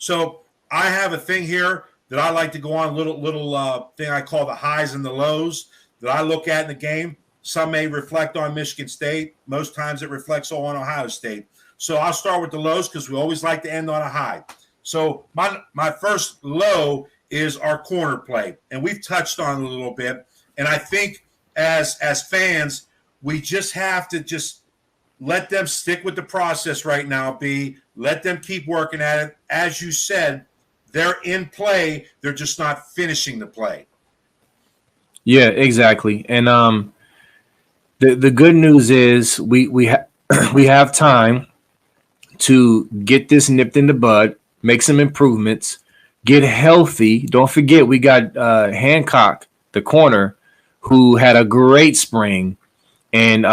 So I have a thing here that I like to go on, a little thing I call the highs and the lows that I look at in the game. Some may reflect on Michigan State. Most times it reflects on Ohio State. So I'll start with the lows because we always like to end on a high. So my first low is our corner play, and we've touched on it a little bit. And I think as fans, we just have to just let them stick with the process right now, let them keep working at it. As you said, they're in play. They're just not finishing the play. Yeah, exactly. And the good news is we have time to get this nipped in the bud, make some improvements, get healthy. Don't forget we got Hancock, the corner, who had a great spring and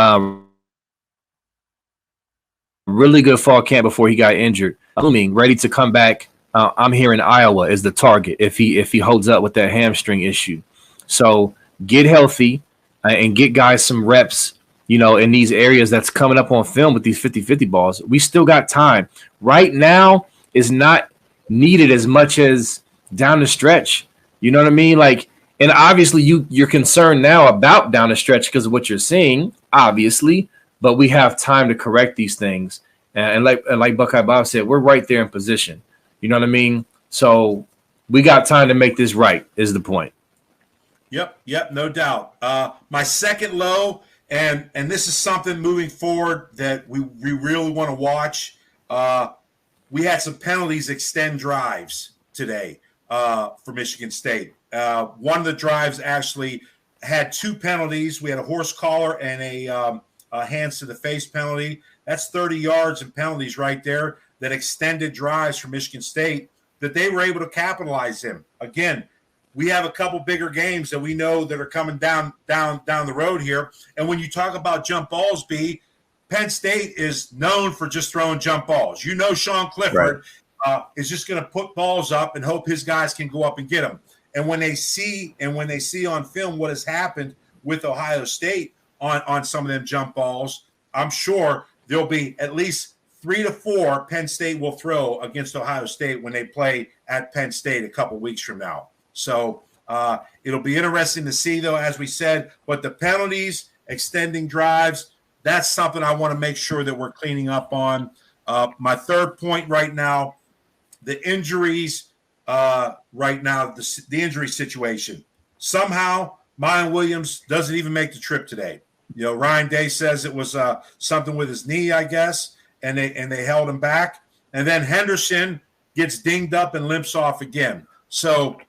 really good fall camp before he got injured. Ready to come back. I'm here in Iowa is the target if he holds up with that hamstring issue. So get healthy and get guys some reps, in these areas that's coming up on film with these 50-50 balls. We still got time. Right now is not needed as much as down the stretch. You know what I mean? And obviously you're concerned now about down the stretch because of what you're seeing, obviously, but we have time to correct these things. And like Buckeye Bob said, we're right there in position. You know what I mean? So we got time to make this right is the point. Yep, no doubt. My second low, and this is something moving forward that we really want to watch. We had some penalties extend drives today for Michigan State. One of the drives actually had two penalties. We had a horse collar and a hands to the face penalty. That's 30 yards in penalties right there that extended drives for Michigan State that they were able to capitalize in. Again, we have a couple bigger games that we know that are coming down the road here. And when you talk about jump balls, Penn State is known for just throwing jump balls. Sean Clifford is just going to put balls up and hope his guys can go up and get them. And when they see on film what has happened with Ohio State on some of them jump balls, I'm sure there'll be at least 3 to 4 Penn State will throw against Ohio State when they play at Penn State a couple weeks from now. So it'll be interesting to see, though, as we said, but the penalties, extending drives, that's something I want to make sure that we're cleaning up on. My third point right now, the injuries right now, the injury situation. Somehow, Mayan Williams doesn't even make the trip today. Ryan Day says it was something with his knee, I guess, and they held him back. And then Henderson gets dinged up and limps off again. So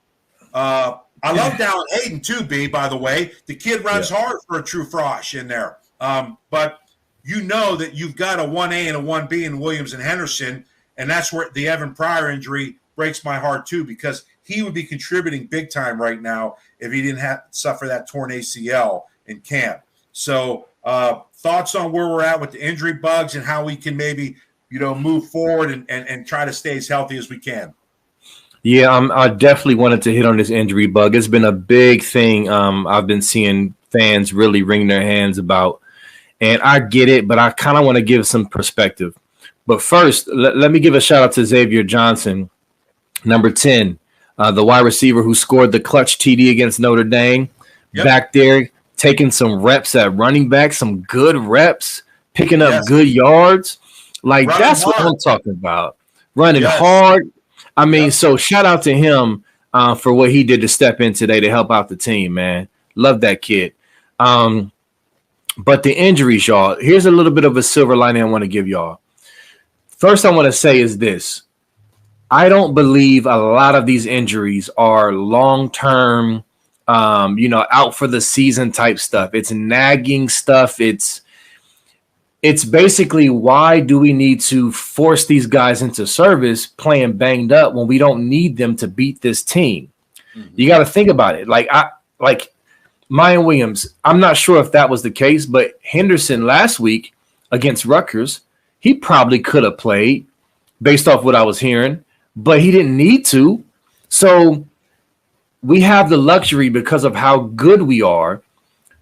I love Dallin Hayden too, by the way. The kid runs hard for a true frosh in there. But that you've got a 1A and a 1B in Williams and Henderson, and that's where the Evan Pryor injury breaks my heart too, because he would be contributing big time right now if he didn't suffer that torn ACL in camp. So thoughts on where we're at with the injury bugs and how we can maybe, move forward and try to stay as healthy as we can. Yeah, I definitely wanted to hit on this injury bug. It's been a big thing I've been seeing fans really wring their hands about. And I get it, but I kind of want to give some perspective. But first, let me give a shout out to Xavier Johnson, number 10, the wide receiver who scored the clutch TD against Notre Dame. Yep. Back there, taking some reps at running back, some good reps, picking up good yards. Running that's hard. What I'm talking about. Running hard. I mean, so shout out to him for what he did to step in today to help out the team, man. Love that kid. But the injuries, y'all, here's a little bit of a silver lining I want to give y'all. First, I want to say is this. I don't believe a lot of these injuries are long-term, out for the season type stuff. It's nagging stuff. It's basically, why do we need to force these guys into service playing banged up when we don't need them to beat this team? Mm-hmm. You got to think about it. Like Mayan Williams, I'm not sure if that was the case, but Henderson last week against Rutgers, he probably could have played based off what I was hearing, but he didn't need to. So we have the luxury, because of how good we are,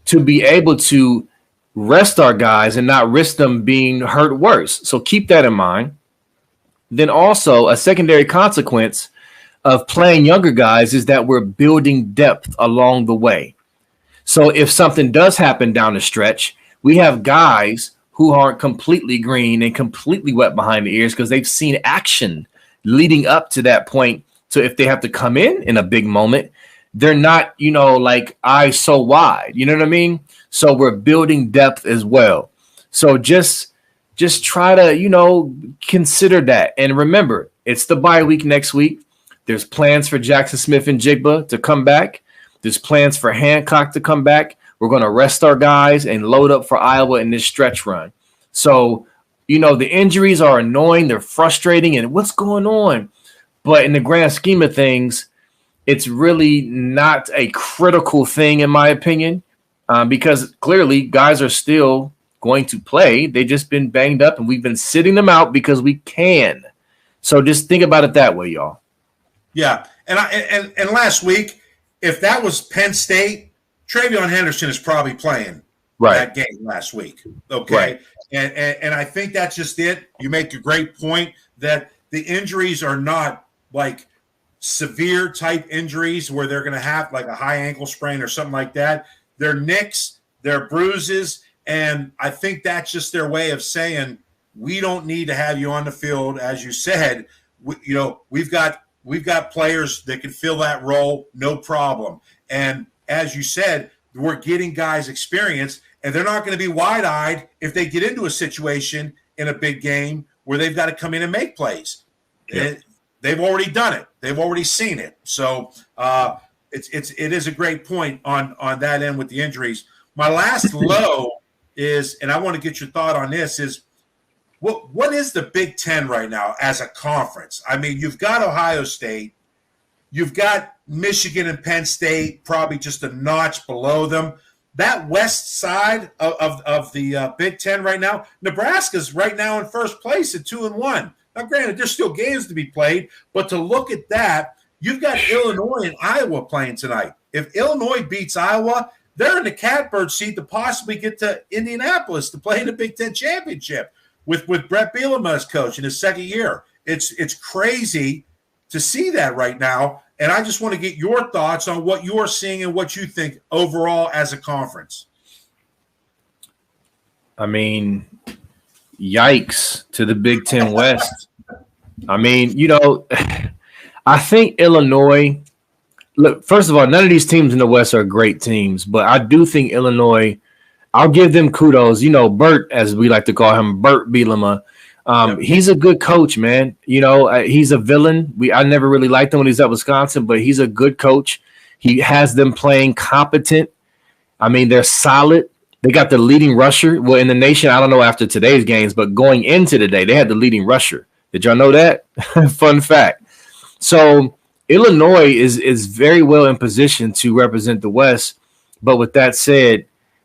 to be able to rest our guys and not risk them being hurt worse. So keep that in mind. then also a secondary consequence of playing younger guys is that we're building depth along the way. So if something does happen down the stretch, we have guys who aren't completely green and completely wet behind the ears because they've seen action leading up to that point. So if they have to come in a big moment, they're not, like eyes so wide. You know what I mean? So we're building depth as well. So just try to, consider that. And remember, it's the bye week next week. There's plans for Jackson Smith and Jigba to come back. There's plans for Hancock to come back. We're going to rest our guys and load up for Iowa in this stretch run. So, the injuries are annoying. They're frustrating. And what's going on? But in the grand scheme of things, it's really not a critical thing, in my opinion, because clearly guys are still going to play. They've just been banged up, and we've been sitting them out because we can. So just think about it that way, y'all. Yeah, and last week, if that was Penn State, Travion Henderson is probably playing that game last week. Okay, right. And I think that's just it. You make a great point that the injuries are not like severe type injuries where they're going to have like a high ankle sprain or something like that. They're nicks, they're bruises, and I think that's just their way of saying we don't need to have you on the field, as you said. We've got players that can fill that role, no problem. And as you said, we're getting guys experience, and they're not going to be wide-eyed if they get into a situation in a big game where they've got to come in and make plays. Yeah. They've already done it. They've already seen it. So it is a great point on that end with the injuries. My last low is, and I want to get your thought on this, is what is the Big Ten right now as a conference? I mean, you've got Ohio State. You've got Michigan and Penn State probably just a notch below them. That west side of the Big Ten right now, Nebraska's right now in first place at 2-1. Now, granted, there's still games to be played, but to look at that, you've got Illinois and Iowa playing tonight. If Illinois beats Iowa, they're in the catbird seat to possibly get to Indianapolis to play in the Big Ten championship with Brett Bielema as coach in his second year. It's crazy to see that right now, and I just want to get your thoughts on what you're seeing and what you think overall as a conference. I mean, yikes to the Big Ten West. I mean, I think Illinois – look, first of all, none of these teams in the West are great teams, but I do think Illinois – I'll give them kudos. Bert, as we like to call him, Bert Bielema, he's a good coach, man. He's a villain. I never really liked him when he's at Wisconsin, but he's a good coach. He has them playing competent. I mean, they're solid. They got the leading rusher. Well, in the nation, I don't know after today's games, but going into today, they had the leading rusher. Did y'all know that? Fun fact. So Illinois is very well in position to represent the West. But with that said,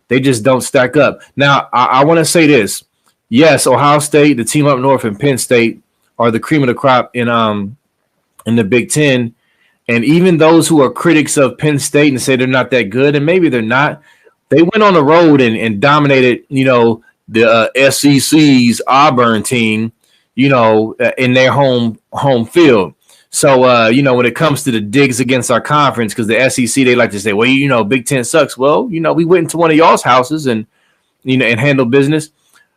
they just don't stack up. Now, I want to say this. Yes, Ohio State, the team up north, and Penn State are the cream of the crop in the Big Ten. And even those who are critics of Penn State and say they're not that good, and maybe they're not, they went on the road and dominated, the SEC's Auburn team, in their home field. So, when it comes to the digs against our conference, because the SEC, they like to say, well, Big Ten sucks. Well, we went into one of y'all's houses and handled business.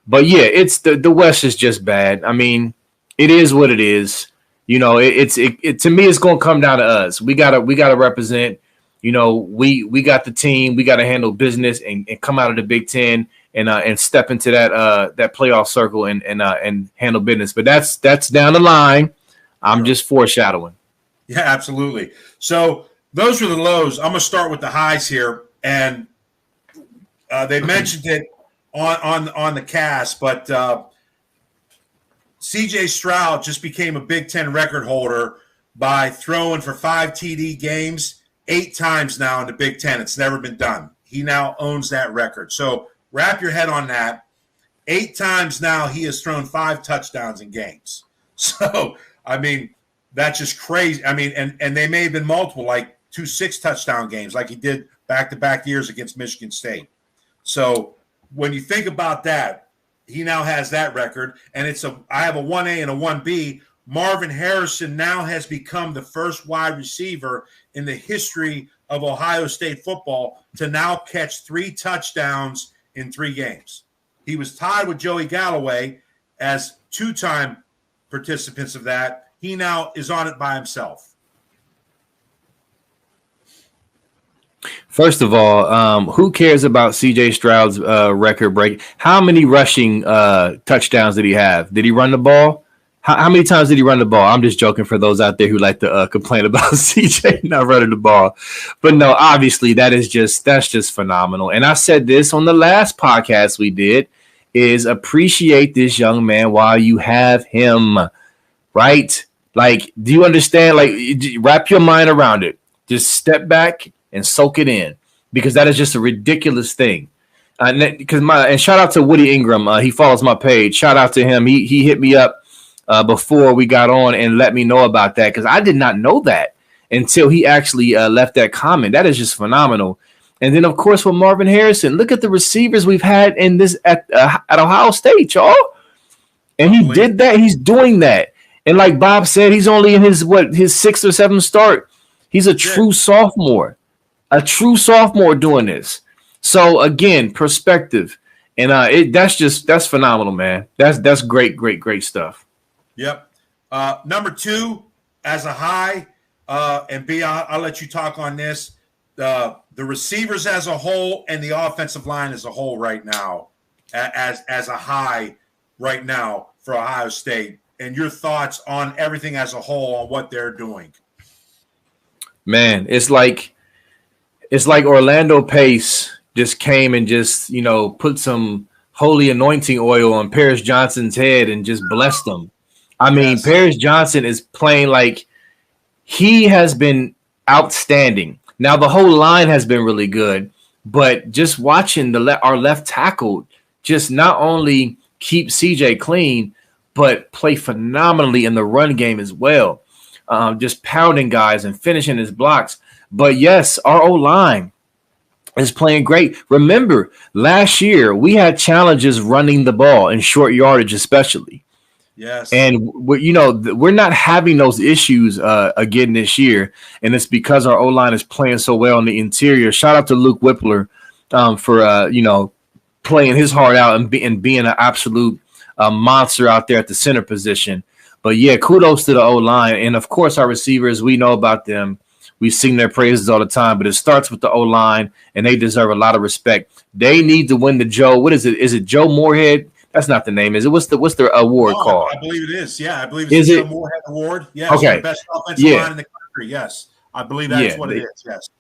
But, yeah, it's the West is just bad. I mean, it is what it is. To me, it's going to come down to us. We gotta represent. We got the team. We got to handle business and come out of the Big Ten and step into that playoff circle and handle business. But that's down the line. I'm just foreshadowing. Yeah, absolutely. So those are the lows. I'm going to start with the highs here. And they mentioned it on the cast, but C.J. Stroud just became a Big Ten record holder by throwing for 5 TD games 8 times now in the Big Ten. It's never been done. He now owns that record. So wrap your head on that. 8 times now he has thrown 5 touchdowns in games. So – I mean, that's just crazy. I mean, and they may have been multiple, like 2 6-touchdown games, like he did back-to-back years against Michigan State. So when you think about that, he now has that record, and I have a 1A and a 1B. Marvin Harrison now has become the first wide receiver in the history of Ohio State football to now catch 3 touchdowns in 3 games. He was tied with Joey Galloway as 2-time participants of that. He now is on it by himself. First of all, who cares about CJ Stroud's record break? How many rushing touchdowns did he have? Did he run the ball? How many times did he run the ball? I'm just joking for those out there who like to complain about CJ not running the ball. But no, obviously that's just phenomenal. And I said this on the last podcast we did, is appreciate this young man while you have him, right? Like, do you understand? Like, wrap your mind around it. Just step back and soak it in, because that is just a ridiculous thing. And shout out to Woody Ingram. He follows my page. Shout out to him. He hit me up before we got on and let me know about that, because I did not know that until he actually left that comment. That is just phenomenal. And then, of course, with Marvin Harrison, look at the receivers we've had in this at Ohio State, y'all. And he did that. He's doing that. And like Bob said, he's only in his 6th or 7th start. He's a true sophomore. A true sophomore doing this. So again, perspective, and that's phenomenal, man. That's great stuff. Yep. Number 2 as a high, and B, I'll let you talk on this. The receivers as a whole and the offensive line as a whole right now, as a high right now for Ohio State, and your thoughts on everything as a whole on what they're doing. Man, it's like Orlando Pace just came and just, put some holy anointing oil on Paris Johnson's head and just blessed him. I mean, Paris Johnson is playing like he has been outstanding. Now, the whole line has been really good, but just watching our left tackle just not only keep CJ clean, but play phenomenally in the run game as well. Just pounding guys and finishing his blocks. But yes, our O-line is playing great. Remember, last year we had challenges running the ball in short yardage, especially. Yes. And we're not having those issues again this year, and it's because our O-line is playing so well in the interior. Shout out to Luke Whippler for playing his heart out and being an absolute monster out there at the center position. But yeah, kudos to the O-line, and of course our receivers. We know about them. We sing their praises all the time, but it starts with the O-line, and they deserve a lot of respect. They need to win the Joe. What is it? Is it Joe Moorhead? That's not the name, is it? What's the award called? I believe it is. Yeah, I believe it's the Joe Moorhead Award. Yes, okay. The best offensive line in the country. Yes, I believe that's what it is. Yes,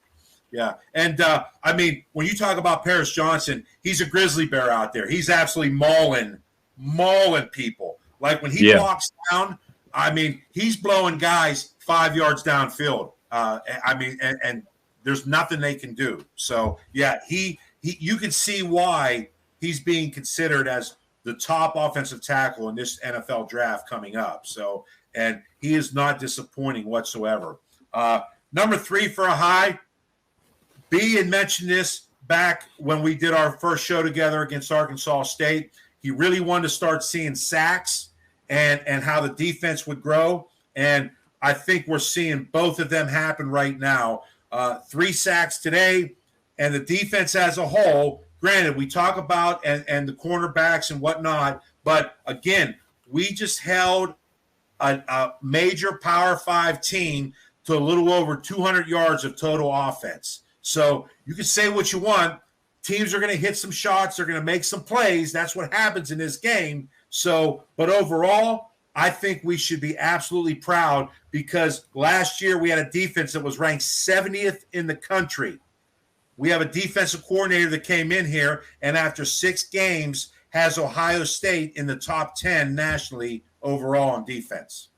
yeah. And I mean, when you talk about Paris Johnson, he's a grizzly bear out there. He's absolutely mauling people. Like when he walks down, I mean, he's blowing guys 5 yards downfield. And there's nothing they can do. So yeah, you can see why he's being considered as the top offensive tackle in this NFL draft coming up. So, and he is not disappointing whatsoever. Number 3 for a high, B had mentioned this back when we did our first show together against Arkansas State. He really wanted to start seeing sacks and how the defense would grow. And I think we're seeing both of them happen right now. 3 sacks today, and the defense as a whole. Granted, we talk about and the cornerbacks and whatnot, but again, we just held a major Power 5 team to a little over 200 yards of total offense. So you can say what you want. Teams are going to hit some shots. They're going to make some plays. That's what happens in this game. So, but overall, I think we should be absolutely proud, because last year we had a defense that was ranked 70th in the country. We have a defensive coordinator that came in here, and after 6 games has Ohio State in the top 10 nationally overall on defense.